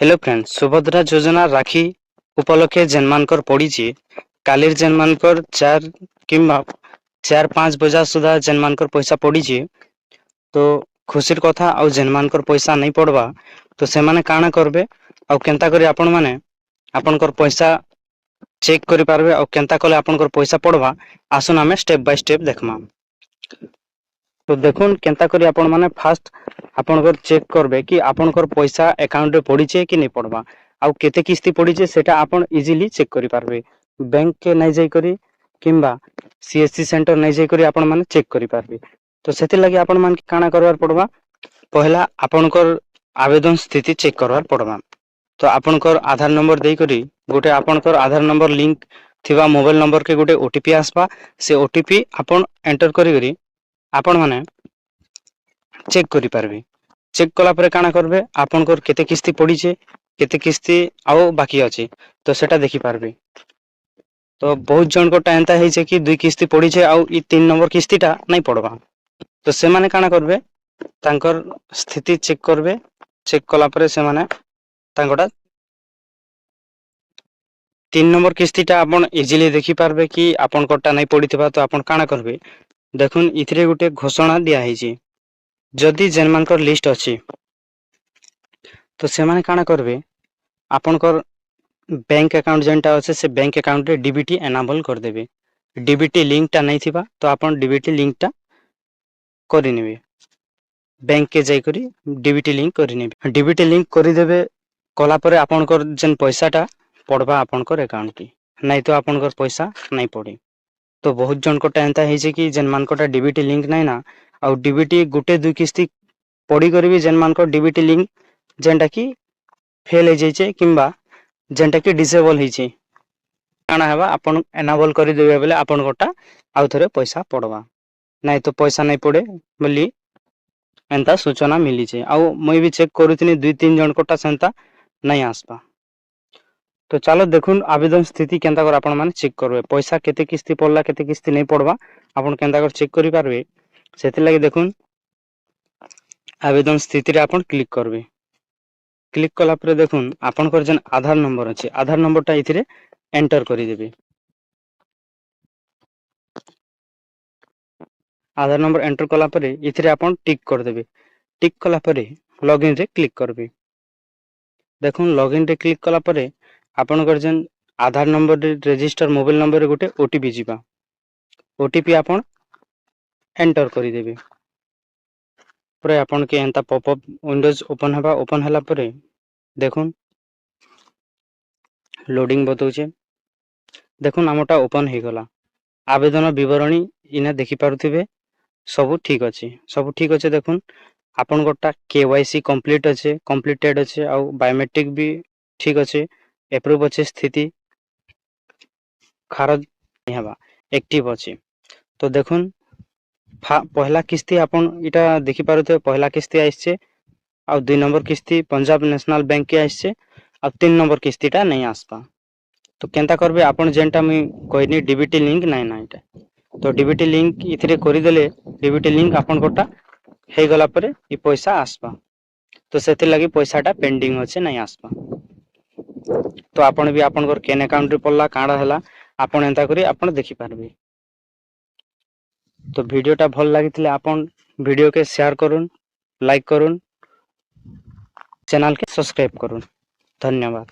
Hello friends, Subhadra योजना राखी उपलक्षे जेनमानकर पड़ी कालीर जेनमानकर 4 किंबा 4-5 बजा सुधा जेनमानकर पैसा पड़ी तो खुशीर कथा आउ जेनमानकर पैसा नहीं पड़वा तो से माने काना करबे आउ केंता करी आपण माने आपनकर पैसा चेक करि पारबे आउ केंता कले आपनकर पैसा पड़वा आसुन आमे स्टेप बाय स्टेप देखमा। तो देखुन केंता करी आपण माने फास्ट आपनकर चेक करबे कि आपनकर पैसा अकाउंट रे पड़ीचे कि नहीं पड़वा आउ केते किस्ती पड़ीचे सेटा आपण इजीली चेक करि पारबे। बैंक के नहीं जाई करी किंबा सीएससी सेंटर नहीं जाई करी आपण माने चेक करि पारबे। तो सेति लागि आपण मान के काना करबार पड़वा, पहला आपनकर आवेदन स्थिति चेक करबार पड़वा। तो आपनकर आधार नंबर देई करी गोटे आपनकर आधार नंबर लिंक थिबा मोबाइल नंबर के गोटे ओटीपी आसबा, से ओटीपी आपण एंटर करी करी आपण माने चेक करि पारबे। चेक कला परे काना करबे आपनकर केते किस्ती पड़ीचे केते किस्ती आउ बाकी अछि तो सेटा देखि पारबे। तो बहुत जन को एंता हेइचे कि 2 किस्ती पड़ीचे आउ ई 3 नंबर किस्तीटा नहीं पड़वा तो से माने काना करबे तांकर स्थिति चेक करबे। चेक कला परे से माने तांकोटा 3 नंबर किस्तीटा आपण इजीली देखि पारबे कि आपनकरटा नहीं पड़ीथिबा तो आपण काना करबे देखुन इथिरे गुटे घोषणा दिया हेइची जदि जेनमानकर लिस्ट अछि तो से माने काना करबे आपनकर बैंक अकाउंट जेनटा अछि से बैंक अकाउंट रे डीबीटी एनेबल कर देबे। डीबीटी लिंक टा नहीं थिबा तो आपण डीबीटी लिंक टा करि नेबे, बैंक के जाई करी डीबीटी लिंक करि नेबे। डीबीटी लिंक करि देबे कला परे आपनकर जेन पैसाटा पड़वा आपनकर अकाउंट की नहीं तो आपनकर पैसा नहीं पड़े। तो बहुत जन को एंता हेइचे कि जेन मानकोटा डीबीटी लिंक नहीं ना आउ डीबीटी गुटे 2 किस्ती पड़ी करी भी जेन मानकर डीबीटी लिंक जेनटा कि फेल हो जाइए किंबा जेनटा कि डिसेबल होइचे काना हेबा आपण एनेबल करि देबे बेले आपण गोटा आउ थरे पैसा पड़वा नहीं तो पैसा नहीं पड़े बोली एंता सूचना मिली छे। आउ मैं भी चेक करूथिनी 2-3 जन कोटा सेंता नहीं आसपा। तो चलो देखुन आवेदन स्थिति केंता कर आपण माने चेक करबे पैसा केते किस्ती पड़ला केते किस्ती नहीं पड़वा आपण केंता कर चेक करि पारबे। सेति लागि देखुन आवेदन स्थिति रे आपण क्लिक करबे। क्लिक कला परे देखुन आपनकर जेन आधार नंबर अछि आधार नंबरटा इथिरे एंटर करि देबे। आधार नंबर एंटर कला परे इथिरे आपण टिक कर देबे। टिक कला परे लॉगिन रे क्लिक करबे। देखुन लॉगिन रे क्लिक कला परे आपनकर जेन आधार नंबर रे रजिस्टर मोबाइल नंबर रे गोटे ओटीपी जिबा। ओटीपी आपण एंटर करि देबे। परे आपण के एंता पॉपअप विंडोज ओपन हबा। ओपन हला परे देखुन लोडिंग बतौचे। देखुन आमटा ओपन हे गला। आवेदन विवरणी इना देखि पारुथिबे सब ठीक अछि। सब ठीक अछि। देखुन आपन गोटा केवाईसी कंप्लीट अछि कंप्लीटेड अछि आउ बायोमेट्रिक भी ठीक अछि अप्रूव अछि स्थिति खारज नहीं हबा एक्टिव अछि। तो देखुन पहला किस्ती आपन इटा देखि पारुथे पहला किस्ती आइछे आउ 2 नंबर किस्ती पंजाब नेशनल बैंक के आइछे आउ 3 नंबर किस्तीटा नहीं आसपा। तो केंता करबे आपन जेनटा मैं कहनी डीबीटी लिंक नहीं ना इटा तो डीबीटी लिंक इथिरे करि देले डीबीटी लिंक आपन गोटा हे गला परे ई पैसा आसपा। तो सेति लागि पैसाटा पेंडिंग अछि नहीं आसपा। तो आपन भी आपन केन अकाउंट रे पड़ला काडा हला आपन एंता करी आपन देखि पारबे। तो वीडियोटा भल लागिथिले आपन वीडियो के शेयर करुन लाइक करुन चैनल के सब्सक्राइब करुन। धन्यवाद।